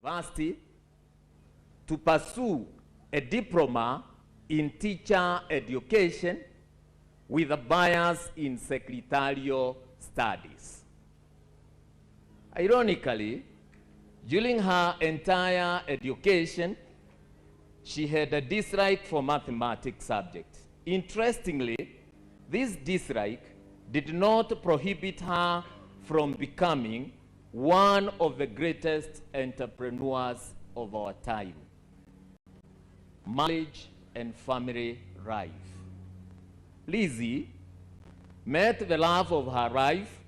university to pursue a diploma in teacher education with a bias in secretarial studies. Ironically, during her entire education, she had a dislike for mathematics subject. Interestingly, this dislike did not prohibit her from becoming one of the greatest entrepreneurs of our time. Marriage and family life. Lizzie met the love of her life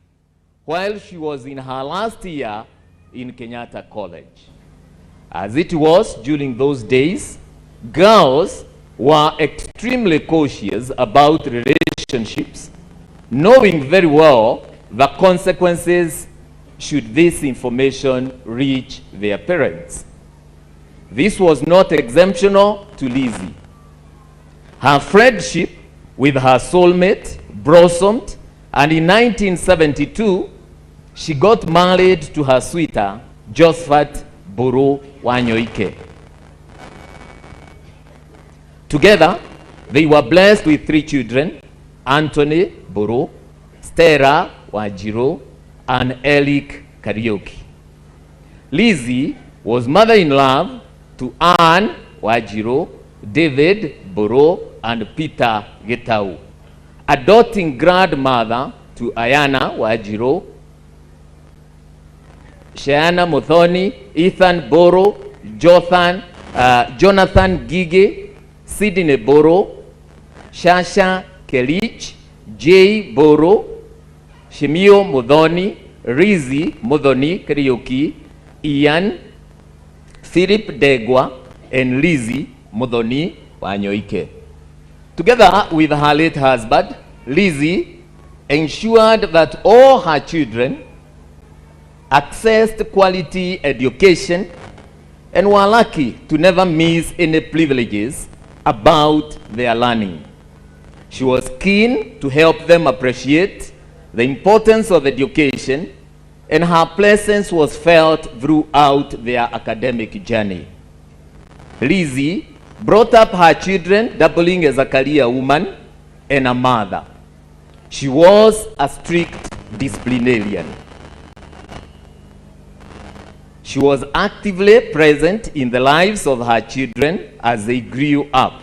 while she was in her last year in Kenyatta College. As it was during those days, girls were extremely cautious about relationships, knowing very well the consequences should this information reach their parents. This was not exceptional to Lizzie. Her friendship with her soulmate blossomed, and in 1972, she got married to her sweetheart, Josephat Buru Wanyoike. Together, they were blessed with 3 children, Anthony Buru, Stella Wajiro, and Eric Karaoke. Lizzie was mother-in-law to Anne Wajiro, David Buru, and Peter Getau, adopting grandmother to Ayana Wajiro, Sheana Muthoni, Ethan Boro, Jonathan Gige, Sidney Boro, Shasha Kelich, Jay Boro, Shemio Muthoni, Rizi Muthoni Karaoke, Ian, Philip Degwa, and Lizzie Muthoni Wanyoike. Together with her late husband, Lizzie ensured that all her children accessed quality education and were lucky to never miss any privileges about their learning. She was keen to help them appreciate the importance of education, and her presence was felt throughout their academic journey. Lizzie brought up her children doubling as a career woman and a mother. She was a strict disciplinarian. She was actively present in the lives of her children as they grew up.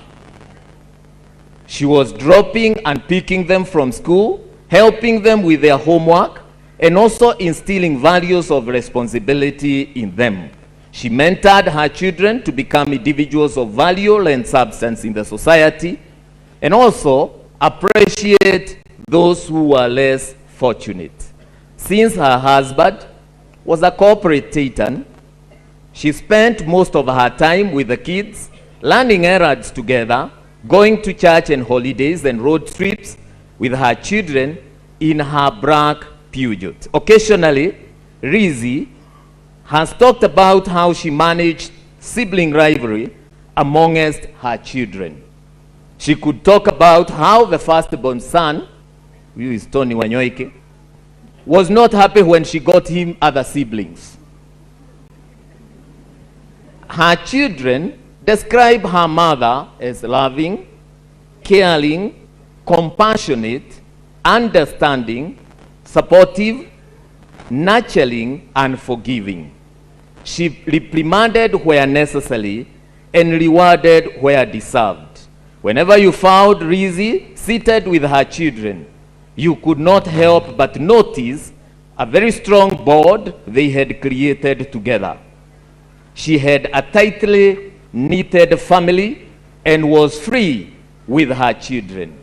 She was dropping and picking them from school, helping them with their homework, and also instilling values of responsibility in them. She mentored her children to become individuals of value and substance in the society, and also appreciate those who were less fortunate. Since her husband was a corporate titan, she spent most of her time with the kids, learning errands together, going to church and holidays and road trips with her children in her black Peugeot. Occasionally, Lizzie has talked about how she managed sibling rivalry amongst her children. She could talk about how the firstborn son, who is Tony Wanyoike, was not happy when she got him other siblings. Her children describe her mother as loving, caring, compassionate, understanding, supportive, nurturing, and forgiving. She reprimanded where necessary and rewarded where deserved. Whenever you found Lizzie seated with her children, you could not help but notice a very strong bond they had created together. She had a tightly knitted family and was free with her children.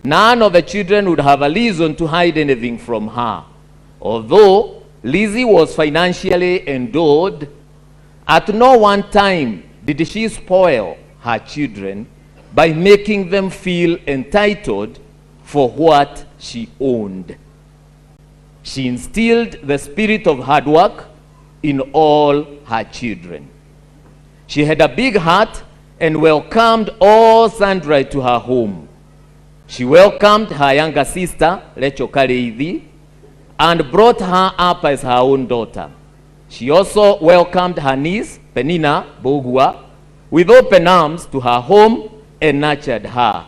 None of the children would have a reason to hide anything from her. Although Lizzie was financially endowed, at no one time did she spoil her children by making them feel entitled for what she owned. She instilled the spirit of hard work in all her children. She had a big heart and welcomed all sundry to her home. She welcomed her younger sister, Rachel Kareithi, and brought her up as her own daughter. She also welcomed her niece, Penina Bogua, with open arms to her home and nurtured her.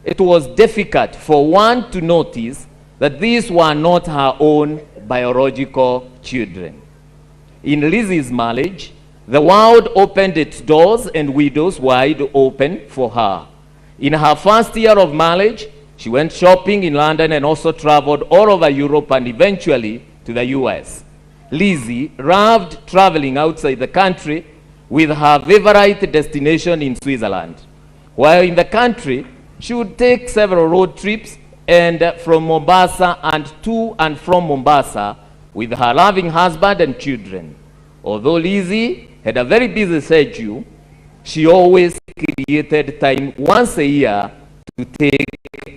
It was difficult for one to notice that these were not her own biological children. In Lizzie's marriage, the world opened its doors and windows wide open for her. In her first year of marriage, she went shopping in London and also traveled all over Europe and eventually to the US. Lizzie loved traveling outside the country, with her favorite destination in Switzerland. While in the country, she would take several road trips and from Mombasa and to and from Mombasa with her loving husband and children. Although Lizzie had a very busy schedule, she always created time once a year to take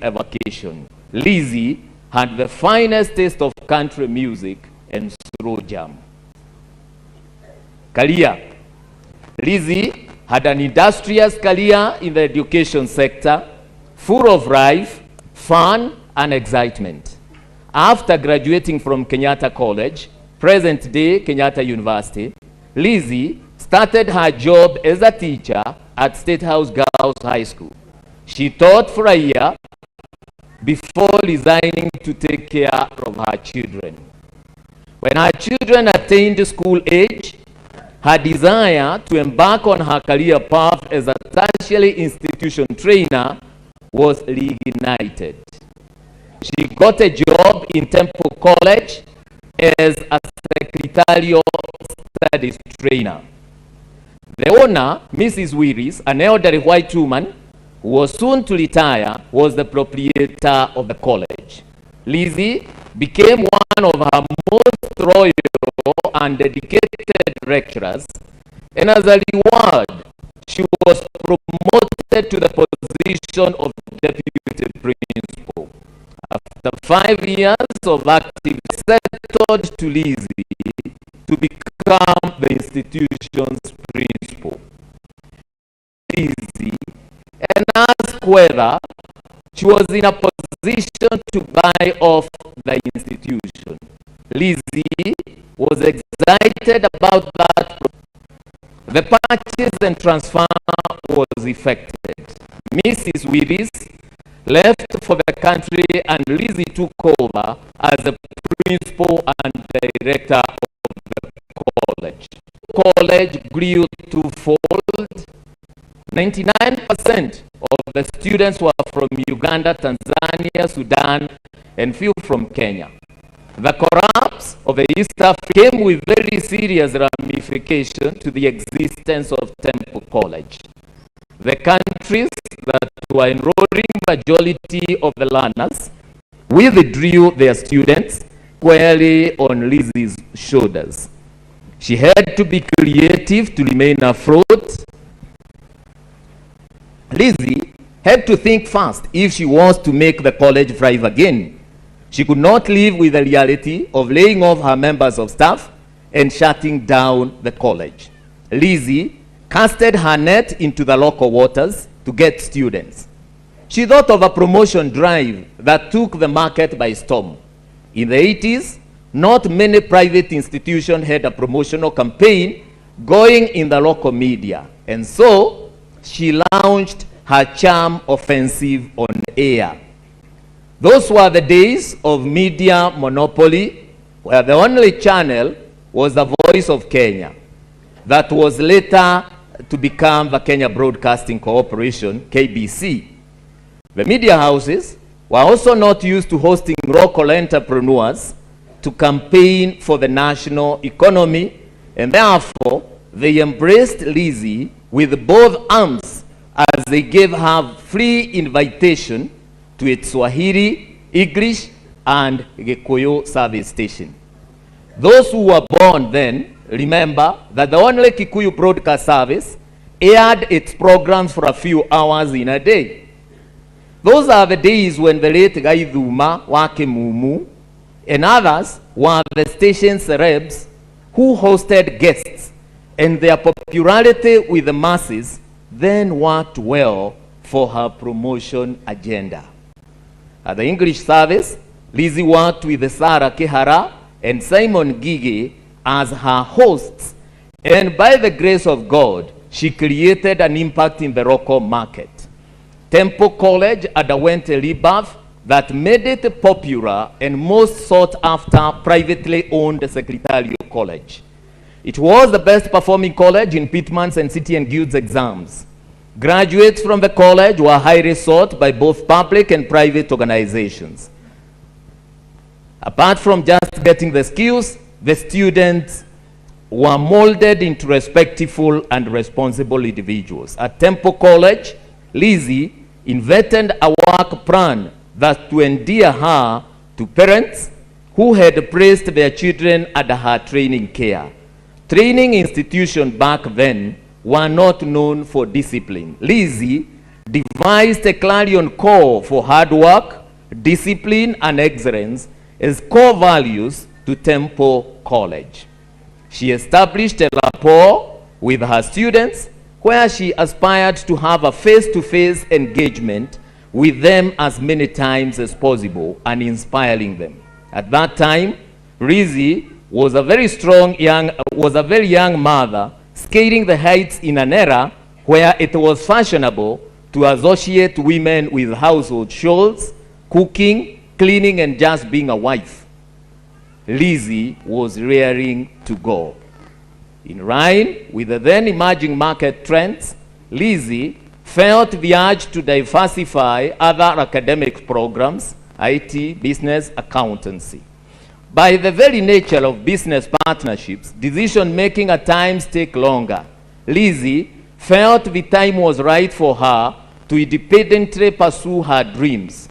a vacation. Lizzie had the finest taste of country music and slow jam. Career. Lizzie had an industrious career in the education sector, full of life, fun, and excitement. After graduating from Kenyatta College, present-day Kenyatta University, Lizzie started her job as a teacher at State House Girls High School. She taught for a year before resigning to take care of her children. When her children attained school age, her desire to embark on her career path as a tertiary institution trainer was reignited. She got a job in Temple College as a secretarial studies trainer. The owner, Mrs. Willis, an elderly white woman who was soon to retire, was the proprietor of the college. Lizzie became one of her most loyal and dedicated lecturers, and as a reward, she was promoted to the position of deputy principal. After 5 years of active, settled to Lizzie to become the institution's principal. Lizzie and asked whether she was in a position to buy off the institution. Lizzie was excited about that. The purchase and transfer was effected. Mrs. Willis left for the country and Lizzie took over as the principal and director of the college. College grew twofold. 99% of the students were from Uganda, Tanzania, Sudan, and few from Kenya. The collapse of the East Africa came with very serious ramifications to the existence of Temple College. The countries that were enrolling majority of the learners withdrew their students squarely on Lizzie's shoulders. She had to be creative to remain afloat. Lizzie had to think fast if she was to make the college thrive again. She could not live with the reality of laying off her members of staff and shutting down the college. Lizzie casted her net into the local waters to get students. She thought of a promotion drive that took the market by storm. In the 80s, not many private institutions had a promotional campaign going in the local media, and so she launched her charm offensive on air. Those were the days of media monopoly, where the only channel was the Voice of Kenya. That was later to become the Kenya Broadcasting Corporation, KBC. The media houses were also not used to hosting local entrepreneurs to campaign for the national economy, and therefore they embraced Lizzie with both arms as they gave her free invitation to its Swahili, English, and Gikuyu service station. Those who were born then remember that the only Kikuyu broadcast service aired its programs for a few hours in a day. Those are the days when the late Gaidhuma, Wake Mumu, and others were the station celebs who hosted guests, and their popularity with the masses then worked well for her promotion agenda. At the English service, Lizzie worked with Sarah Kehara and Simon Gigi as her hosts, and by the grace of God, she created an impact in the local market. Temple College underwent a rebirth that made it popular and most sought after privately owned secretarial college. It was the best performing college in Pitman's and City and Guilds exams. Graduates from the college were highly sought by both public and private organizations. Apart from just getting the skills, the students were molded into respectful and responsible individuals. At Temple College, Lizzie invented a work plan that to endear her to parents who had placed their children under her training care. Training institutions back then were not known for discipline. Lizzie devised a clarion call for hard work, discipline, and excellence as core values to Temple College. She established a rapport with her students where she aspired to have a face-to-face engagement with them as many times as possible and inspiring them. At that time, Lizzie was a very young mother, scaling the heights in an era where it was fashionable to associate women with household chores, cooking, cleaning, and just being a wife. Lizzie was raring to go. In line with the then emerging market trends, Lizzie felt the urge to diversify other academic programs, IT, business, accountancy. By the very nature of business partnerships, decision-making at times take longer. Lizzie felt the time was right for her to independently pursue her dreams.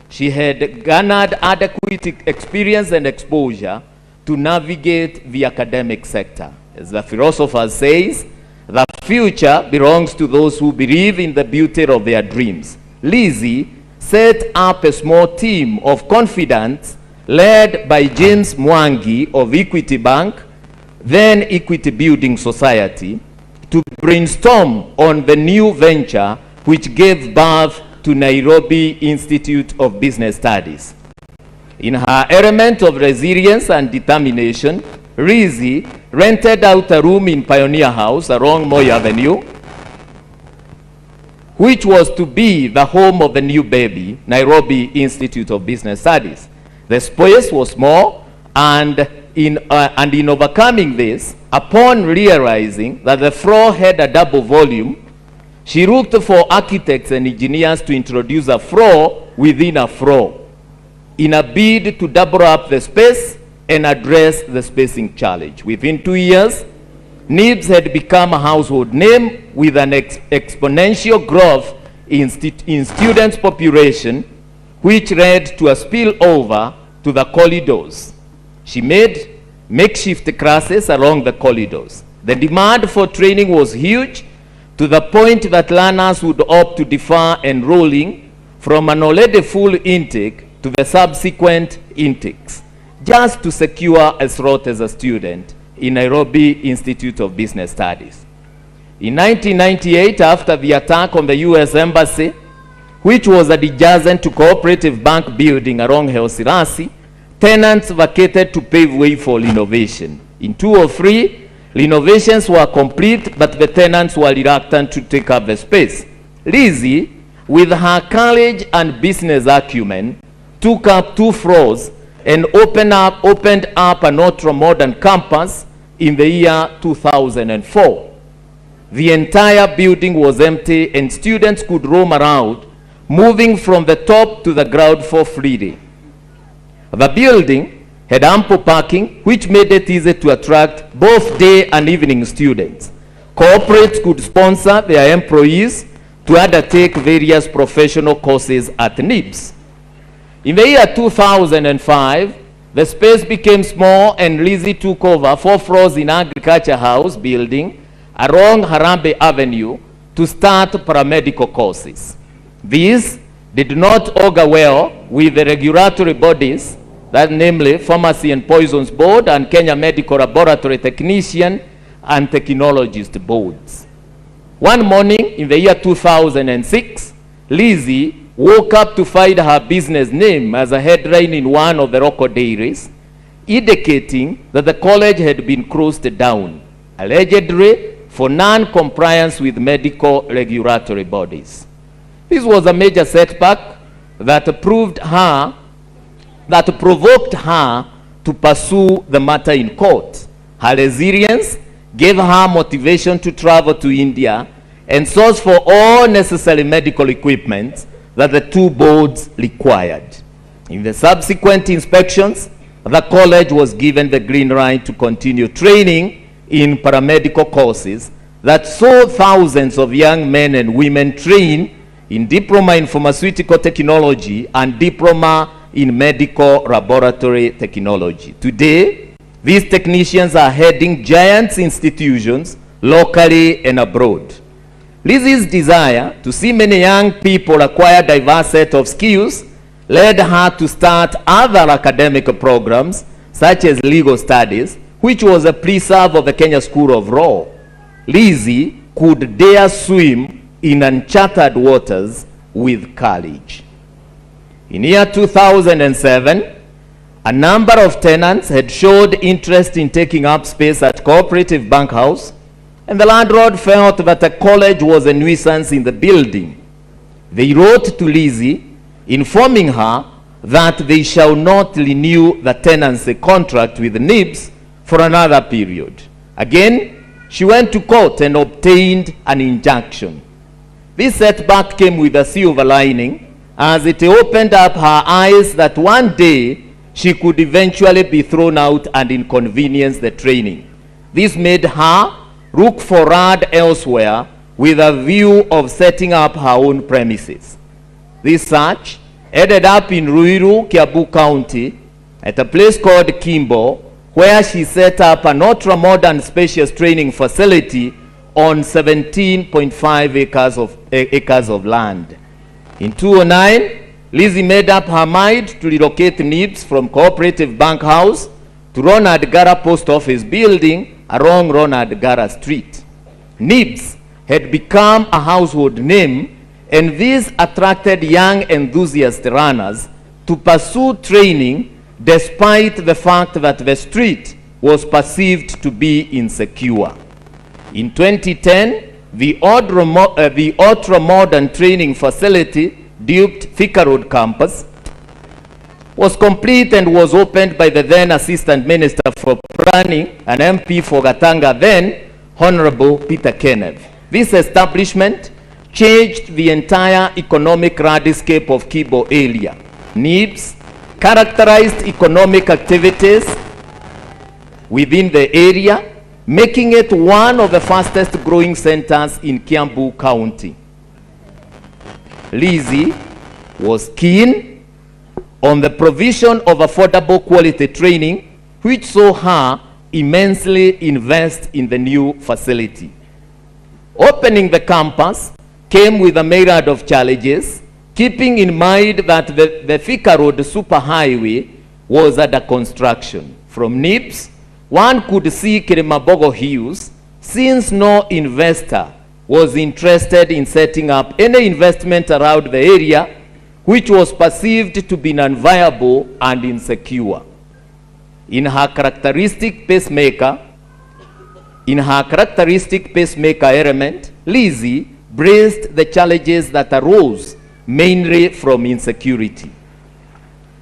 She had garnered adequate experience and exposure to navigate the academic sector. As the philosopher says, the future belongs to those who believe in the beauty of their dreams. Lizzie set up a small team of confidants led by James Mwangi of Equity Bank, then Equity Building Society, to brainstorm on the new venture which gave birth to Nairobi Institute of Business Studies. In her element of resilience and determination, Lizzie rented out a room in Pioneer House along Moi Avenue, which was to be the home of the new baby, Nairobi Institute of Business Studies. The space was small, and in overcoming this, upon realizing that the floor had a double volume, she looked for architects and engineers to introduce a floor within a floor in a bid to double up the space and address the spacing challenge. Within 2 years, Nibs had become a household name with an exponential growth in students' population, which led to a spillover to the corridors. She made makeshift classes along the corridors. The demand for training was huge, to the point that learners would opt to defer enrolling from an already full intake to the subsequent intakes, just to secure a slot as a student in Nairobi Institute of Business Studies. In 1998, after the attack on the US Embassy, which was adjacent to Cooperative Bank building along Helsinki, tenants vacated to pave way for renovation. In 2003, renovations were complete, but the tenants were reluctant to take up the space. Lizzie, with her courage and business acumen, took up 2 floors and opened up an ultra-modern campus in the year 2004. The entire building was empty and students could roam around, moving from the top to the ground floor freely. The building had ample parking, which made it easy to attract both day and evening students. Corporates could sponsor their employees to undertake various professional courses at Nibs. In the year 2005, the space became small and Lizzie took over 4 floors in Agriculture House building along Harambee Avenue to start paramedical courses. These did not augur well with the regulatory bodies, that namely Pharmacy and Poisons Board and Kenya Medical Laboratory Technician and Technologist Boards. One morning in the year 2006, Lizzie woke up to find her business name as a headline in one of the local dairies. indicating that the college had been closed down, allegedly for non-compliance with medical regulatory bodies. This was a major setback that provoked her to pursue the matter in court. Her resilience gave her motivation to travel to India and source for all necessary medical equipment that the two boards required. In the subsequent inspections, the college was given the green light to continue training in paramedical courses that saw thousands of young men and women train in diploma in pharmaceutical technology and diploma in medical laboratory technology. Today, these technicians are heading giant institutions locally and abroad. Lizzie's desire to see many young people acquire a diverse set of skills led her to start other academic programs such as legal studies, which was a preserve of the Kenya School of Law. Lizzie could dare swim in uncharted waters with courage. In year 2007, a number of tenants had showed interest in taking up space at Cooperative Bank House, and the landlord felt that the college was a nuisance in the building. They wrote to Lizzie, informing her that they shall not renew the tenancy contract with Nibs for another period. Again, she went to court and obtained an injunction. This setback came with a silver lining, as it opened up her eyes that one day she could eventually be thrown out and inconvenience the training. This made her look forward elsewhere with a view of setting up her own premises. This search ended up in Ruiru, Kiambu County, at a place called Kimbo, where she set up an ultra-modern spacious training facility on 17.5 acres of land. In 2009, Lizzie made up her mind to relocate Nibs from Cooperative Bank House to Ronald Gara Post Office building along Ronald Gara Street. Nibs had become a household name, and this attracted young enthusiast runners to pursue training despite the fact that the street was perceived to be insecure. In 2010, the ultra-modern training facility, dubbed Thika Road Campus, was complete and was opened by the then Assistant Minister for Planning and MP for Gatanga, then Honorable Peter Kenneth. This establishment changed the entire economic landscape of Kibo area. Nibs characterized economic activities within the area, making it one of the fastest growing centers in Kiambu County. Lizzie was keen on the provision of affordable quality training, which saw her immensely invest in the new facility. Opening the campus came with a myriad of challenges, keeping in mind that the Thika Road superhighway was under construction. From Nibs, one could see Kirimabogo Hills, since no investor was interested in setting up any investment around the area, which was perceived to be non-viable and insecure. In her characteristic pacemaker element, Lizzie braced the challenges that arose mainly from insecurity.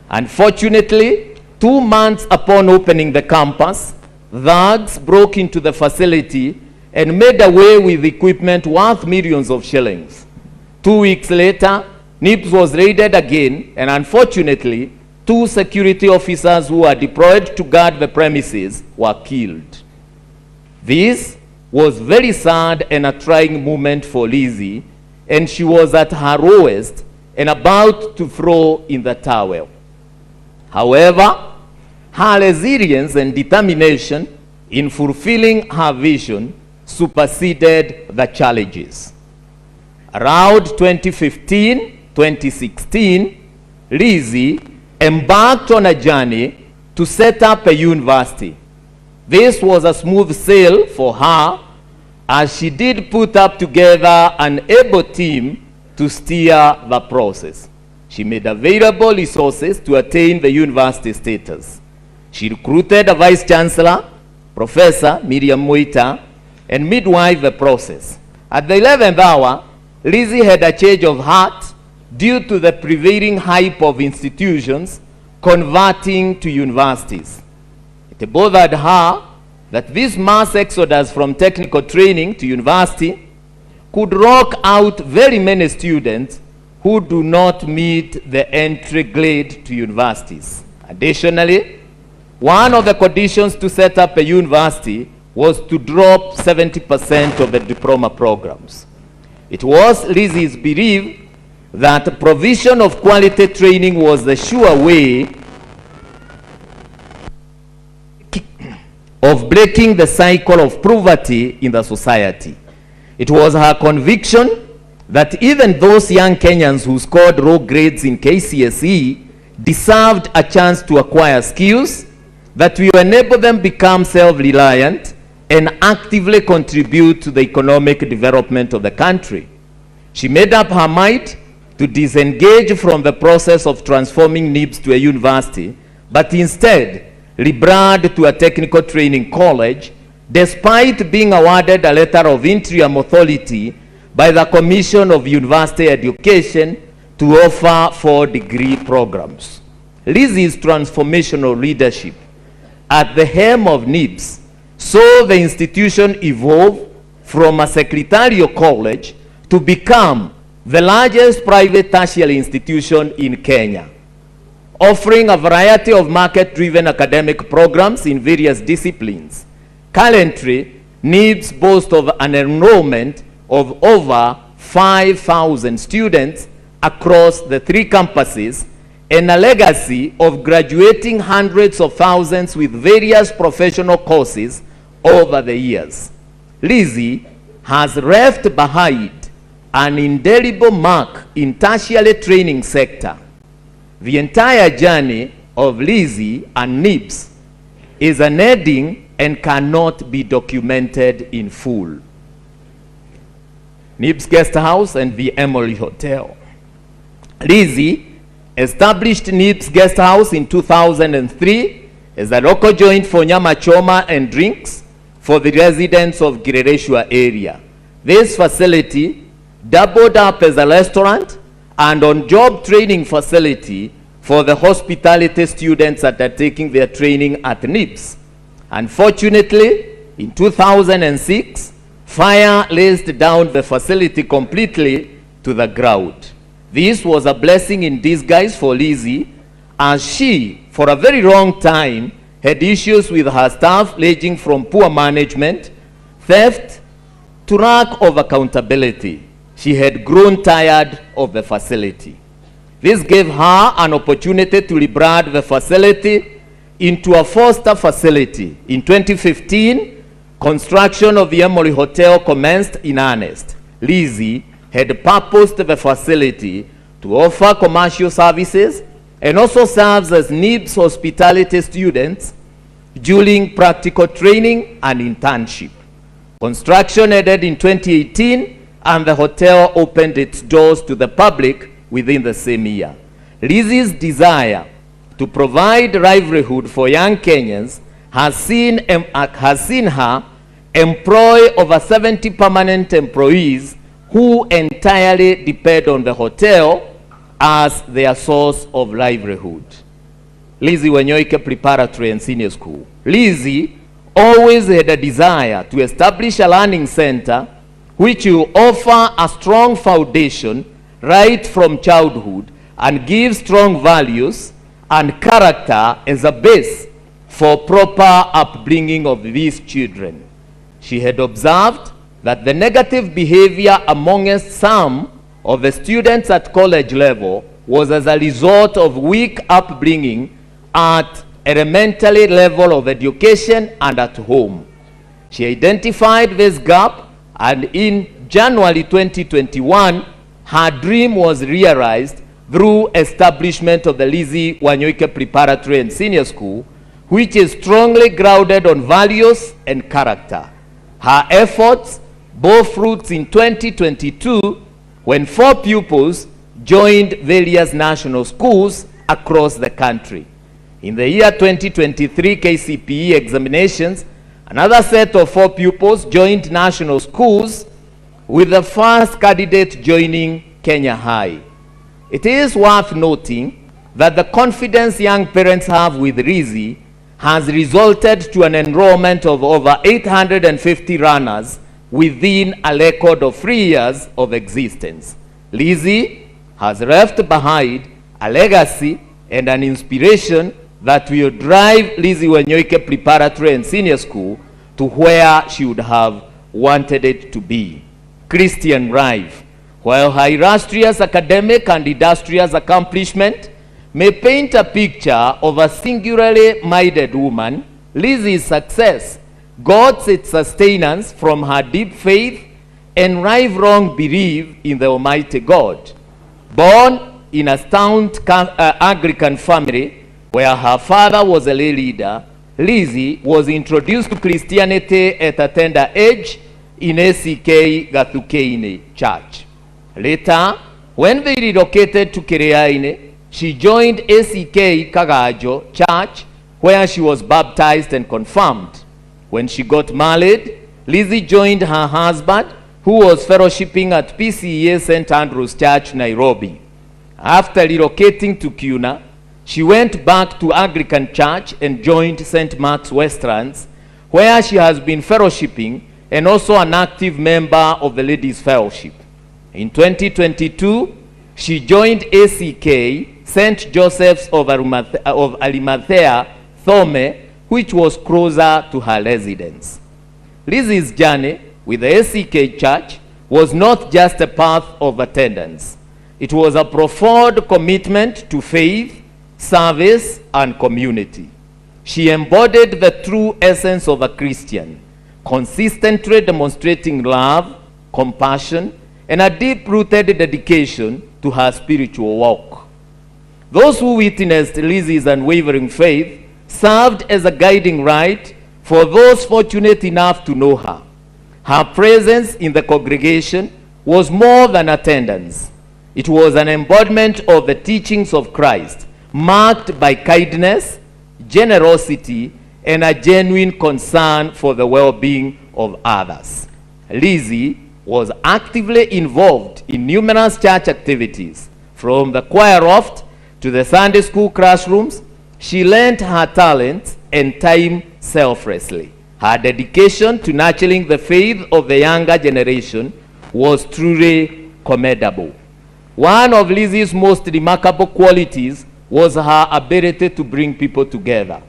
Unfortunately, 2 months upon opening the campus, thugs broke into the facility and made away with equipment worth millions of shillings. 2 weeks later, Nibs was raided again, and unfortunately, 2 security officers who were deployed to guard the premises were killed. This was very sad and a trying moment for Lizzie, and she was at her lowest and about to throw in the towel. However, her resilience and determination in fulfilling her vision superseded the challenges. Around 2015-2016, Lizzie embarked on a journey to set up a university. This was a smooth sail for her, as she did put up together an able team to steer the process. She made available resources to attain the university status. She recruited a vice chancellor, Professor Miriam Muita, and midwife the process. At the 11th hour, Lizzie had a change of heart due to the prevailing hype of institutions converting to universities. It bothered her that this mass exodus from technical training to university could lock out very many students who do not meet the entry grade to universities. Additionally, one of the conditions to set up a university was to drop 70% of the diploma programs. It was Lizzie's belief that provision of quality training was the sure way of breaking the cycle of poverty in the society. It was her conviction that even those young Kenyans who scored low grades in KCSE deserved a chance to acquire skills that will enable them become self-reliant and actively contribute to the economic development of the country. She made up her mind to disengage from the process of transforming Nibs to a university, but instead rebrand to a technical training college, despite being awarded a letter of interim authority by the Commission of University Education to offer 4-degree programs. Lizzie's transformational leadership at the helm of Nibs saw the institution evolve from a secretarial college to become the largest private tertiary institution in Kenya, offering a variety of market-driven academic programs in various disciplines. Currently, Nibs boasts of an enrollment of over 5,000 students across the 3 campuses and a legacy of graduating hundreds of thousands with various professional courses over the years. Lizzie has left behind an indelible mark in tertiary training sector. The entire journey of Lizzie and Nibs is an ending and cannot be documented in full. Nibs Guest House and the Emily Hotel. Lizzie established Nibs Guest House in 2003 as a local joint for nyama choma and drinks for the residents of Girereshwa area. This facility doubled up as a restaurant and on-job training facility for the hospitality students that are taking their training at Nibs. Unfortunately, in 2006, fire razed down the facility completely to the ground. This was a blessing in disguise for Lizzie, as she, for a very long time, had issues with her staff ranging from poor management, theft, to lack of accountability. She had grown tired of the facility. This gave her an opportunity to rebrand the facility into a foster facility. In 2015, construction of the Emily Hotel commenced in earnest. Lizzie had purposed the facility to offer commercial services and also serves as Nibs hospitality students during practical training and internship. Construction ended in 2018 and the hotel opened its doors to the public within the same year. Lizzie's desire to provide livelihood for young Kenyans has seen her employ over 70 permanent employees who entirely depend on the hotel as their source of livelihood. Lizzie Wanyoike Preparatory and Senior School. Lizzie always had a desire to establish a learning center which will offer a strong foundation right from childhood and give strong values and character as a base for proper upbringing of these children. She had observed that the negative behavior amongst some of the students at college level was as a result of weak upbringing at elementary level of education and at home. She identified this gap, and in January 2021, her dream was realized through establishment of the Lizzie Wanyoike Preparatory and Senior School, which is strongly grounded on values and character. Her efforts bore fruits in 2022 when 4 pupils joined various national schools across the country. In the year 2023 KCPE examinations, another set of 4 pupils joined national schools, with the first candidate joining Kenya High. It is worth noting that the confidence young parents have with Lizzie has resulted to an enrollment of over 850 runners within a record of 3 years of existence. Lizzie has left behind a legacy and an inspiration that will drive Lizzie Wanyoike Preparatory and Senior School to where she would have wanted it to be. Christian life, while her illustrious academic and industrious accomplishment may paint a picture of a singularly minded woman, Lizzie's success got its sustenance from her deep faith and lifelong belief in the Almighty God. Born in a staunch Anglican family where her father was a lay leader, Lizzie was introduced to Christianity at a tender age in ACK Gathukeine Church. Later, when they relocated to Kereaine, she joined ACK Kagajo Church, where she was baptized and confirmed. When she got married, Lizzie joined her husband, who was fellowshipping at PCEA St. Andrew's Church, Nairobi. After relocating to Kuna, she went back to Anglican Church and joined St. Mark's Westlands, where she has been fellowshipping and also an active member of the Ladies' Fellowship. In 2022, she joined ACK St. Joseph's of Arimathea, Thome, which was closer to her residence. Lizzie's journey with the ACK Church was not just a path of attendance. It was a profound commitment to faith, service, and community. She embodied the true essence of a Christian, consistently demonstrating love, compassion, and a deep-rooted dedication to her spiritual walk. Those who witnessed Lizzie's unwavering faith served as a guiding light for those fortunate enough to know her. Her presence in the congregation was more than attendance. It was an embodiment of the teachings of Christ, marked by kindness, generosity, and a genuine concern for the well-being of others. Lizzie was actively involved in numerous church activities. From the choir loft to the Sunday school classrooms, she lent her talents and time selflessly. Her dedication to nurturing the faith of the younger generation was truly commendable. One of Lizzie's most remarkable qualities was her ability to bring people together.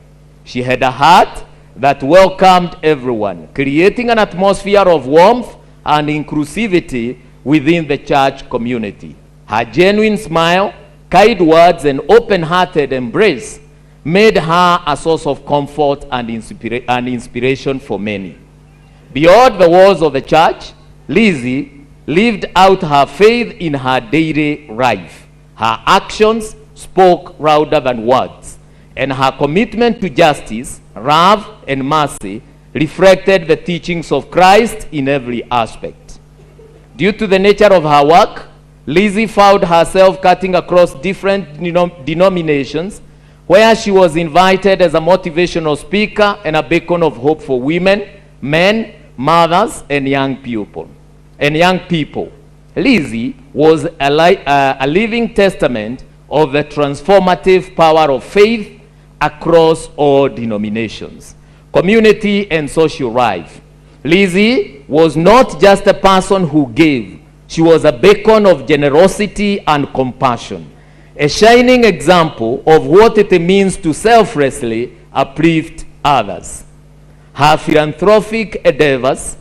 She had a heart that welcomed everyone, creating an atmosphere of warmth and inclusivity within the church community. Her genuine smile, kind words, and open-hearted embrace made her a source of comfort and inspiration for many. Beyond the walls of the church, Lizzie lived out her faith in her daily life. Her actions spoke louder than words, and her commitment to justice, love, and mercy reflected the teachings of Christ in every aspect. Due to the nature of her work, Lizzie found herself cutting across different denominations, where she was invited as a motivational speaker and a beacon of hope for women, men, mothers, and young people. Lizzie was a living testament of the transformative power of faith across all denominations, community, and social life. Lizzie was not just a person who gave. She was a beacon of generosity and compassion, a shining example of what it means to selflessly uplift others. Her philanthropic endeavors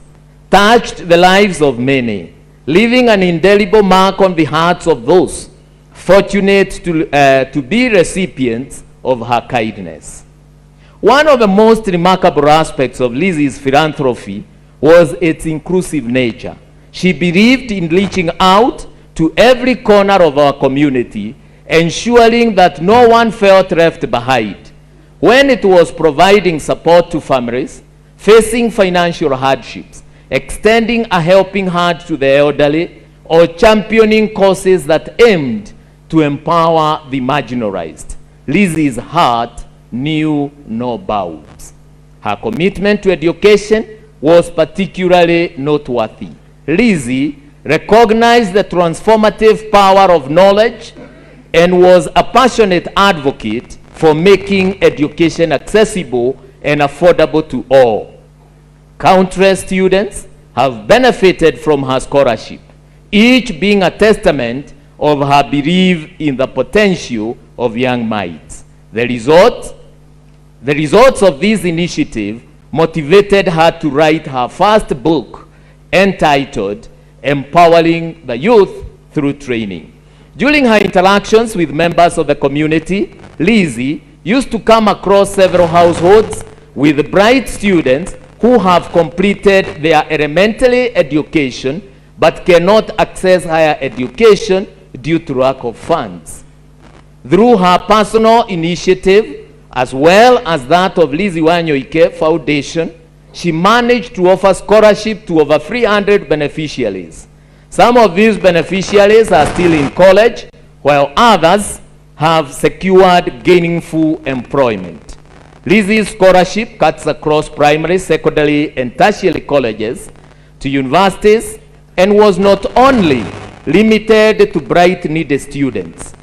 touched the lives of many, leaving an indelible mark on the hearts of those fortunate to be recipients of her kindness. One of the most remarkable aspects of Lizzie's philanthropy was its inclusive nature. She believed in reaching out to every corner of our community, ensuring that no one felt left behind. When it was providing support to families facing financial hardships, extending a helping hand to the elderly, or championing causes that aimed to empower the marginalized, Lizzie's heart knew no bounds. Her commitment to education was particularly noteworthy. Lizzie recognized the transformative power of knowledge and was a passionate advocate for making education accessible and affordable to all. Countless students have benefited from her scholarship, each being a testament of her belief in the potential of young minds. The results of this initiative motivated her to write her first book entitled Empowering the Youth Through Training. During her interactions with members of the community, Lizzie used to come across several households with bright students who have completed their elementary education but cannot access higher education due to lack of funds. Through her personal initiative, as well as that of Lizzie Wanyoike Foundation, she managed to offer scholarship to over 300 beneficiaries. Some of these beneficiaries are still in college, while others have secured gainful employment. Lizzie's scholarship cuts across primary, secondary, and tertiary colleges to universities and was not only limited to bright, needy students.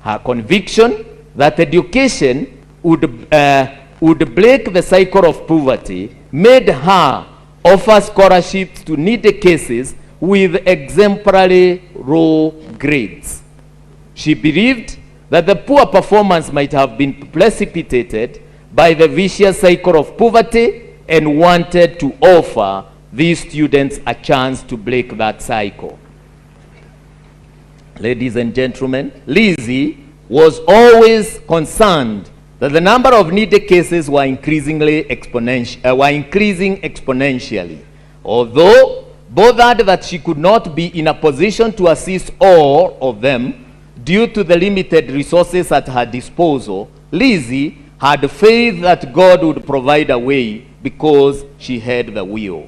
Her conviction that education would break the cycle of poverty made her offer scholarships to needy cases with exemplary low grades. She believed that the poor performance might have been precipitated by the vicious cycle of poverty and wanted to offer these students a chance to break that cycle. Ladies and gentlemen, Lizzie was always concerned that the number of needy cases were increasing exponentially. Although bothered that she could not be in a position to assist all of them due to the limited resources at her disposal, Lizzie had faith that God would provide a way because she had the will.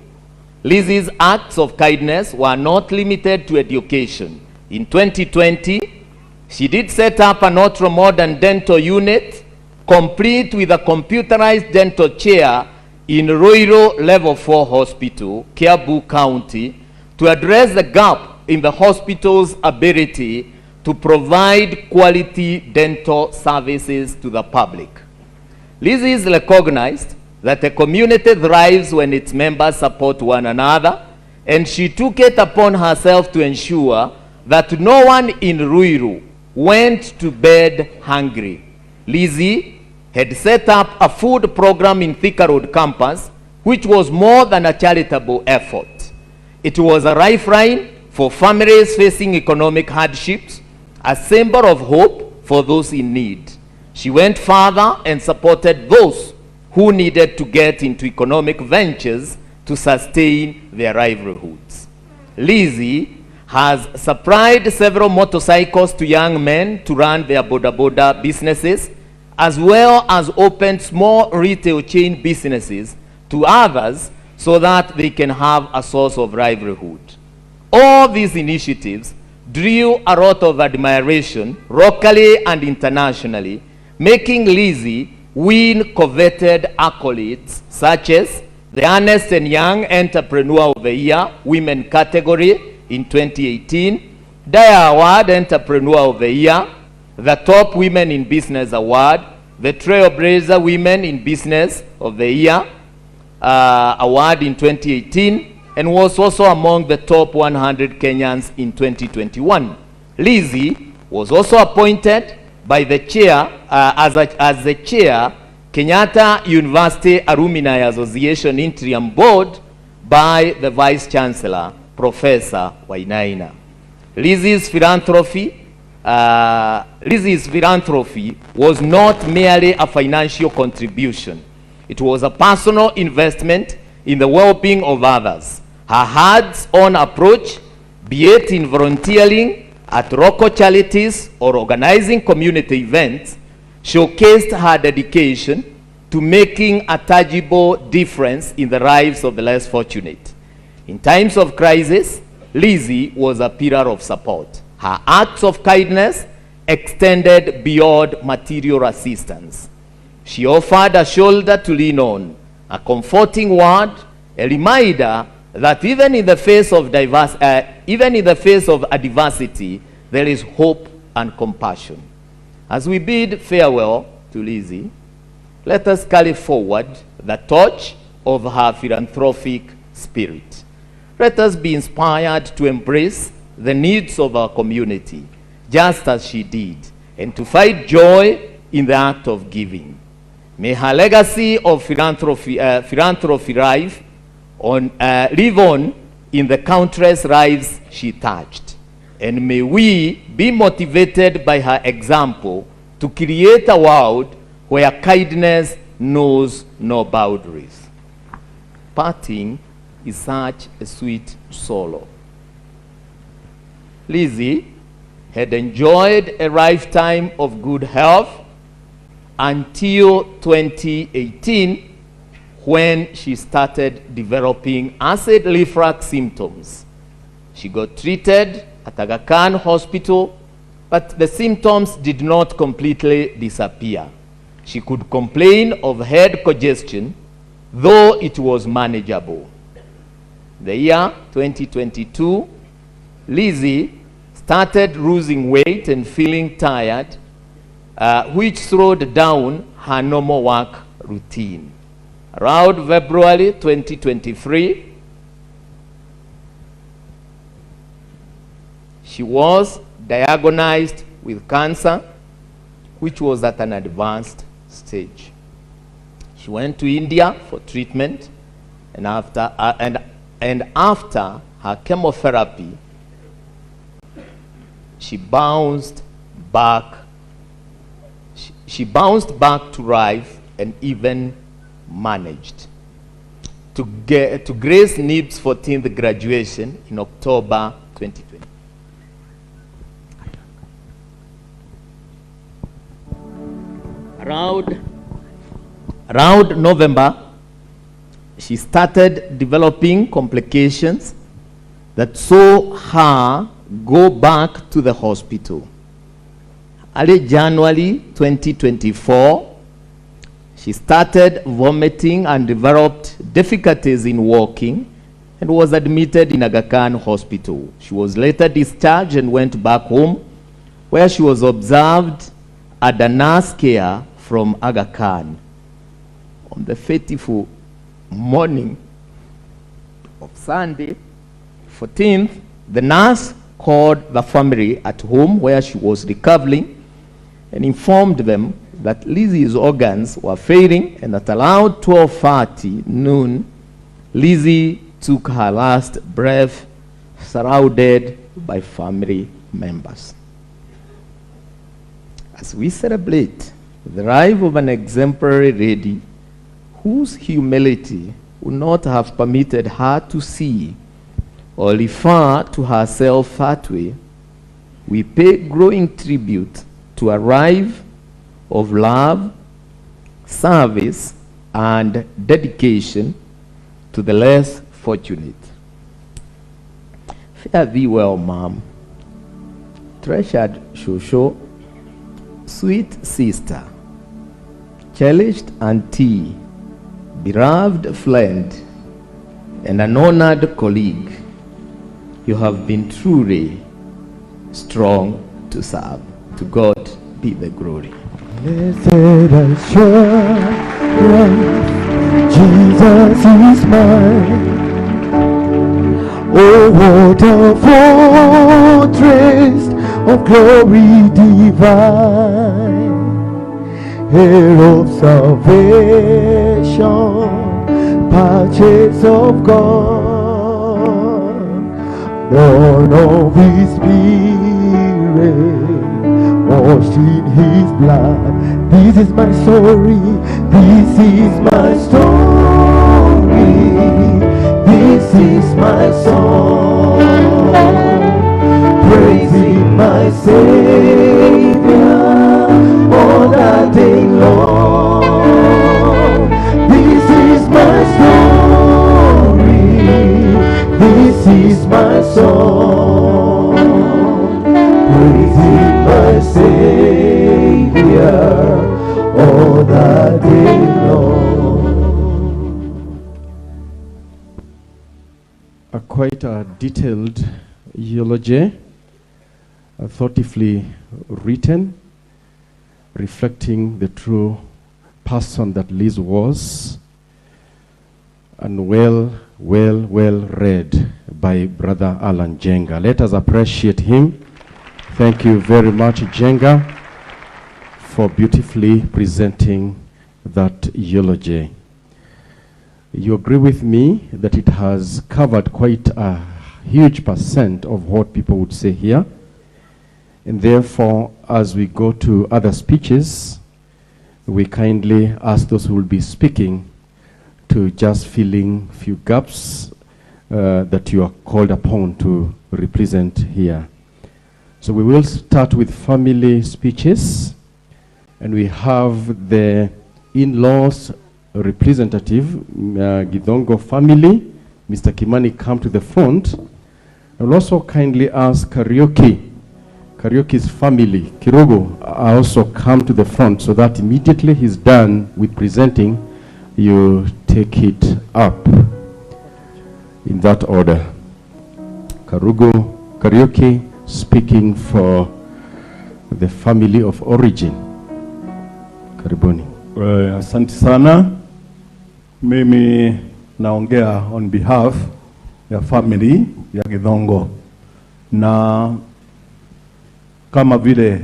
Lizzie's acts of kindness were not limited to education. In 2020, she did set up an ultra-modern dental unit, complete with a computerized dental chair in Ruto Level 4 Hospital, AJAABU County, to address the gap in the hospital's ability to provide quality dental services to the public. Lizzie is recognized that a community thrives when its members support one another, and she took it upon herself to ensure that no one in Ruto went to bed hungry. Lizzie had set up a food program in Thika Road campus, which was more than a charitable effort. It was a lifeline for families facing economic hardships, a symbol of hope for those in need. She went further and supported those who needed to get into economic ventures to sustain their livelihoods. Lizzie has supplied several motorcycles to young men to run their boda businesses, as well as opened small retail chain businesses to others so that they can have a source of livelihood. All these initiatives drew a lot of admiration locally and internationally, making Lizzie win coveted accolades such as the Ernst & Young Entrepreneur of the Year Women category in 2018, Dia Award Entrepreneur of the Year, the Top Women in Business Award, the Trailblazer Women in Business of the Year Award in 2018, and was also among the top 100 Kenyans in 2021. Lizzie was also appointed by the chair, as the chair, Kenyatta University Alumni Association Interim Board by the Vice Chancellor, Professor Wainaina. Lizzie's philanthropy was not merely a financial contribution. It was a personal investment in the well-being of others. Her hands-on approach, be it in volunteering at local charities or organizing community events, showcased her dedication to making a tangible difference in the lives of the less fortunate. In times of crisis, Lizzie was a pillar of support. Her acts of kindness extended beyond material assistance. She offered a shoulder to lean on, a comforting word, a reminder that even in the face of adversity, there is hope and compassion. As we bid farewell to Lizzie, let us carry forward the torch of her philanthropic spirit. Let us be inspired to embrace the needs of our community, just as she did, and to find joy in the act of giving. May her legacy of philanthropy live on in the countless lives she touched. And may we be motivated by her example to create a world where kindness knows no boundaries. Parting is such a sweet sorrow. Lizzie had enjoyed a lifetime of good health until 2018, when she started developing acid reflux symptoms. She got treated at Aga Khan Hospital, but the symptoms did not completely disappear. She could complain of head congestion, though it was manageable. The year 2022, Lizzie started losing weight and feeling tired, which slowed down her normal work routine. Around February 2023, she was diagnosed with cancer, which was at an advanced stage. She went to India for treatment, and after her chemotherapy, she bounced back. She bounced back to life and even managed to grace Nibs' 14th graduation in October 2020. Around November, she started developing complications that saw her go back to the hospital. Early January 2024, she started vomiting and developed difficulties in walking and was admitted in Aga Khan Hospital. She was later discharged and went back home, where she was observed under nurse care from Aga Khan. On the fateful morning of Sunday 14th, the nurse called the family at home where she was recovering and informed them that Lizzie's organs were failing, and at around 12:30 noon, Lizzie took her last breath, surrounded by family members. As we celebrate the life of an exemplary lady whose humility would not have permitted her to see or refer to herself that way, we pay growing tribute to a life of love, service, and dedication to the less fortunate. Fare thee well, Mom. Treasured Shosho, sweet sister, cherished auntie, beloved friend, and an honored colleague, you have been truly strong to serve. To God be the glory. Blessed assurance, Jesus is mine. Oh, what a fortress of glory divine, heir of salvation, purchase of God, born of His Spirit, washed in His blood. This is my story, this is my story, this is my song, praising my Savior all the day long. This is my story, this is my song, praising my Savior all the day long. Quite a detailed eulogy, thoughtfully written, reflecting the true person that Liz was, and well read by Brother Alan Jenga. Let us appreciate him. Thank you very much, Jenga, for beautifully presenting that eulogy. You agree with me that it has covered quite a huge percent of what people would say here. And therefore, as we go to other speeches, we kindly ask those who will be speaking to just fill in few gaps that you are called upon to represent here. So we will start with family speeches, and we have the in-laws representative, Githongo family, Mr. Kimani, come to the front. I will also kindly ask Karaoke's family, Kirogo, also come to the front, so that immediately he's done with presenting, you take it up in that order. Karaoke speaking for the family of origin. Karibuni. Asante sana. Mimi naongea on behalf ya family ya Githongo, na kama vile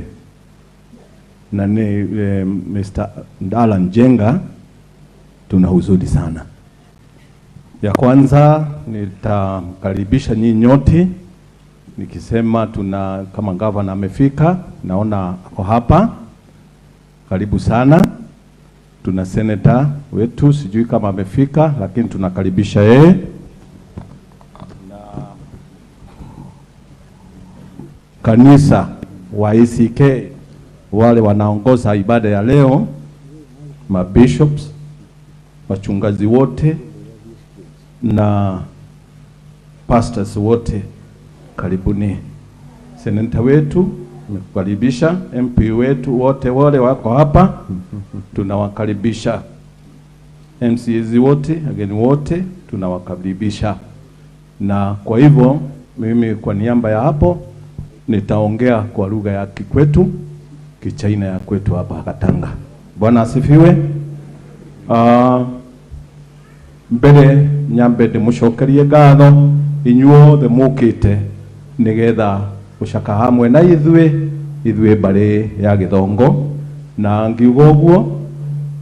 Mr. Alan Jenga, tuna huzuni sana. Ya kwanza nitamkaribisha nyinyi nyote nikisema tuna kama gavana amefika, naona ako hapa. Karibu sana. Tuna senator wetu, sijui kama amefika, lakini tunakaribisha yeye. Na kanisa wa ACK wale wanaongoza ibada ya leo, mabishops, wachungaji wote na pastors wote, karibuni. Senator wetu nimekukaribisha, MP wetu wote wale wako hapa tunawakaribisha, MCAs wote, ageni wote tunawakaribisha. Na kwa hivyo mimi kwa niaba ya hapo nitaongea kwa lugha ya Kikwetu, Kichaina ya kwetu hapa Katanga. Bwana asifiwe. Mbere nyambende mushokerie ngatho inyuothe mukite nigetha gucaka hamwe na ithuĩ bare ya Githongo, na ngiuga ũguo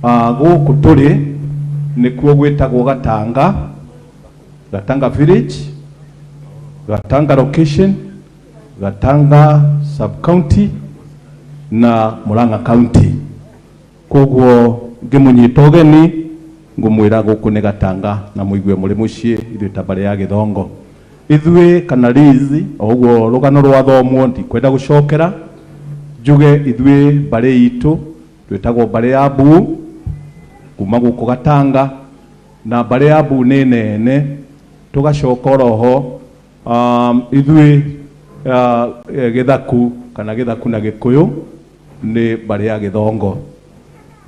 gũkũ tũrĩ nĩkuo gwĩtagwo Gatanga village, Gatanga location, Gatanga sub county na Murang'a county. Koguo ngimunyita ũgeni ngũmwĩra gũkũ nĩ Gatanga na mũigue mũrĩ mũciĩ ithuĩ ta bare ya Githongo. Ithuĩ kana Lizzie ũguo rũgano rwa thomwo ndikwenda gũcokera, njuge ithuĩ bare itũ twĩtagwo bare ya AJAABU kuma gũkũ Gatanga, na bare ya AJAABU nĩ nene. Tũgacoka roho ithuĩ Githaku kana Githaku na Gĩkũyũ nĩ bare ya Githongo.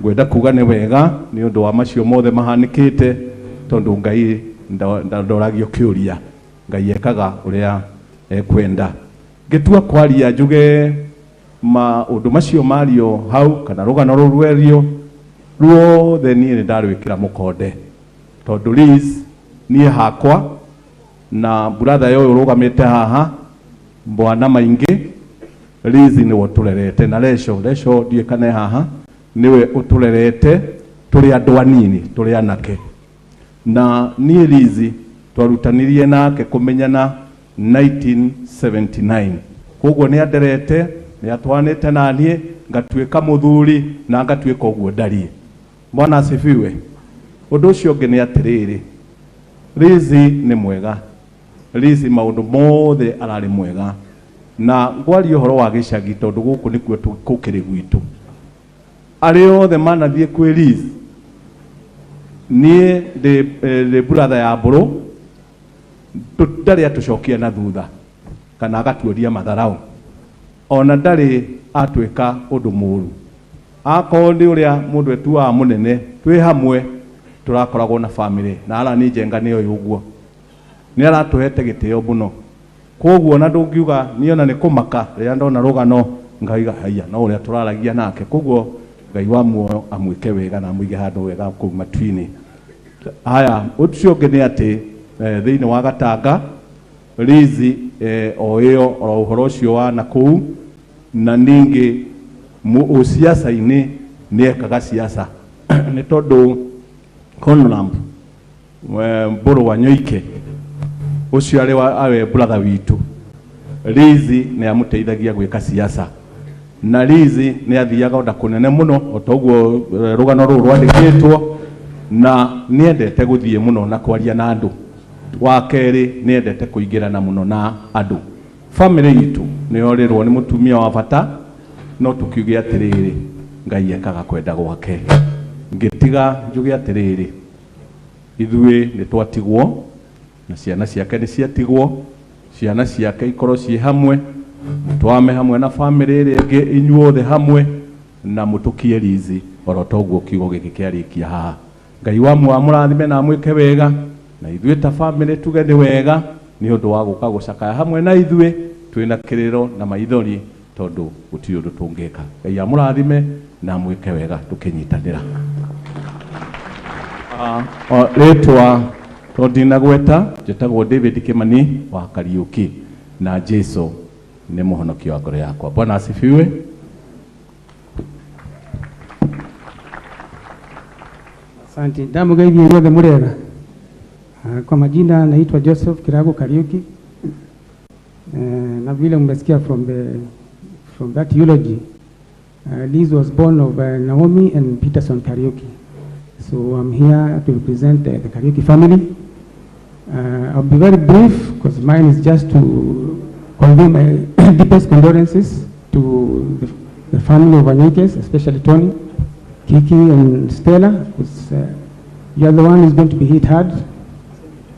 Ngwenda kuga nĩ wega nĩ ũndũ wa macio mothe mahanĩkĩte, tondũ Ngai ndoragio kĩũria, Ngai ekaga ũrĩa ekwenda. Ngĩtua kwaria njuge maũndũ macio mario hau kana rũgano rũrwerio ruothe niĩ ndarwĩkĩra mũkonde, tondũ Liz niĩ hakwa na brother yoyo rũgamĩte haha mbwana maingĩ, Liz nĩwe ũtũrerete, na Resho ndiĩkane haha, niwe ũtũrerete tũrĩ andũ anini, tũrĩ anake. Na niĩ Liz twarutanirie nake kũmenyana 1979. Koguo nĩ anderete, nĩ atwanĩte na niĩ ngatuĩka mũthuri na ngatuĩka ũguo ndariĩ. Bwana asifiwe. Ũndũ ũcio ũngĩ nĩ atĩrĩrĩ, Liz nĩ mwega. Liz maũndũ mothe ararĩ mwega, na ngwaria ũhoro wa gĩcagi tondũ gũkũ nĩkuo gũkĩrĩ gwitũ. Arĩ othe manathiĩ kwĩ Liz, niĩ ndĩ brother ya mbũrũ, ndarĩ atũcokia na thutha kana agatuoria matharau, ona ndarĩ atwĩka ũndũ mũru. akorwo nĩ ũrĩa mũndũ etuaga mũnene twĩ hamwe tũrakoragwo na family na Allan Njenga nĩ ũyũ ũguo nĩ aratũhete gĩtĩo mũno koguo na ndũngiuga niona nĩ kũmaka rĩrĩa ndona rũgano ngaiga haiya no ũrĩa tũraragia nake koguo Ngai wa muoyo amwĩke wega na amũige handũ wega kũu matu-inĩ. Haya ũcio ũngĩ nĩ atĩ thĩinĩ wa Gatanga Lizzie o ĩyo o ũhoro ũcio wa nakũu na ningĩ siasa-inĩ nĩ ekaga siasa nĩ tondũ Honorable Mbũrũ Wanyoike ũcio arĩ brother witũ Lizzie nĩ amũteithagia gwĩka siasa na Lizzie nĩ athiaga onda kũnene mũno o toguo rũgano rũrũ rwandĩkĩtwo na nĩ endete gũthiĩ mũno na kwaria na andũ. Wa kerĩ nĩ endete kũingĩrana mũno na andũ. Family itũ nĩ yorĩrwo nĩ mũtumia wa bata no tukiuge atĩrĩrĩ Ngai ekaga kwenda gwake. Ngĩtiga njuge atĩrĩrĩ ithuĩ nĩ twatigwo na ciana ciake nĩ ciatigwo, ciana ciake ikorwo ciĩ hamwe, twame hamwe na family ĩrĩa ĩngĩ inyuothe hamwe na mũtũkie Lizzie oro toguo kiugo gĩkĩ kĩarĩkia haha. Ngai wa mũrathime na mwĩke wega na ithuĩ ta family tuge nĩ wega nĩ ũndũ wa gũka gũcakaya hamwe na ithuĩ twĩna kĩrĩro na maithori tondũ gũtirĩ ũndũ tũngĩka. Ngai amũrathime na mwĩke wega tũkĩnyitanĩra. Rĩtwa Odinga gweta njĩtagwo David Kĩmani wa Kariũki na Jesu nĩ mũhonokia wa ngoro yakwa. Bwana asifiwe. Asante. Ndamugeithie inyuothe mũrega. Kwa majina naitwa Joseph Kirago Kariũki. Na vile mmesikia from that eulogy, Liz was born of Naomi and Peterson Kariũki. So I'm here to represent the Kariũki family. I'll be very brief because mine is just to convey my deepest condolences to the family of Wanyoike, especially Tony, Kiki and Stella, because you're the one who's going to be hit hard,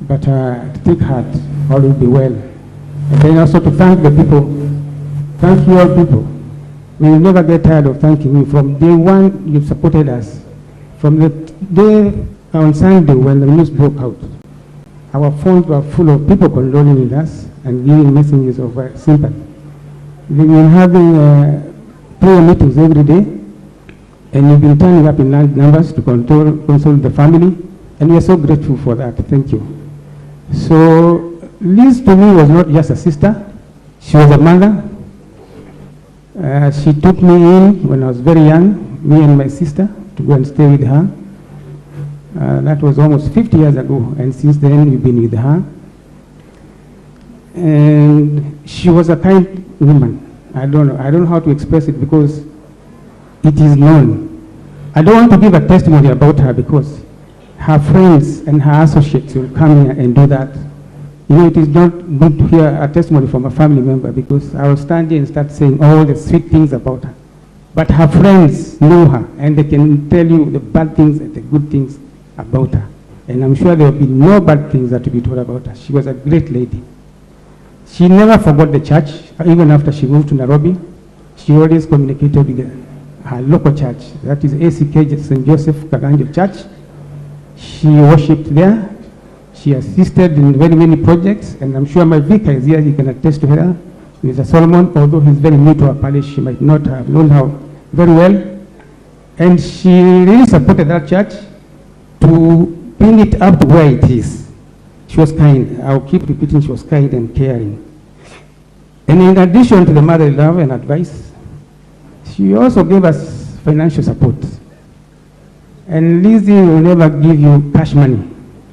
but to take heart, all will be well. And then also to thank the people. Thank you all people. We will never get tired of thanking you. From day one, you've supported us. From the day on Sunday when the news broke out, our phones were full of people condoling with us and giving messages of sympathy. We've been having prayer meetings every day, and you've been turning up in large numbers to console the family, and we are so grateful for that. Thank you. So Liz to me was not just a sister, she was a mother. She took me in when I was very young, me and my sister, to go and stay with her. That was almost 50 years ago, and since then we've been with her. And she was a kind woman. I don't know how to express it because it is known. I don't want to give a testimony about her because her friends and her associates will come here and do that. You know, it is not good to hear a testimony from a family member because I will stand here and start saying all the sweet things about her. But her friends know her and they can tell you the bad things and the good things about her. And I'm sure there will be no bad things that will be told about her. She was a great lady. She never forgot the church, even after she moved to Nairobi. She always communicated with her local church, that is ACK St. Joseph Kaganjo Church. She worshipped there. She assisted in very many projects, and I'm sure my vicar is here, he can attest to her. Mr. Solomon, although he's very new to our parish, she might not have known her very well. And she really supported that church to bring it up to where it is. She was kind. I'll keep repeating, she was kind and caring. And in addition to the motherly love and advice, she also gave us financial support. And Lizzie will never give you cash money.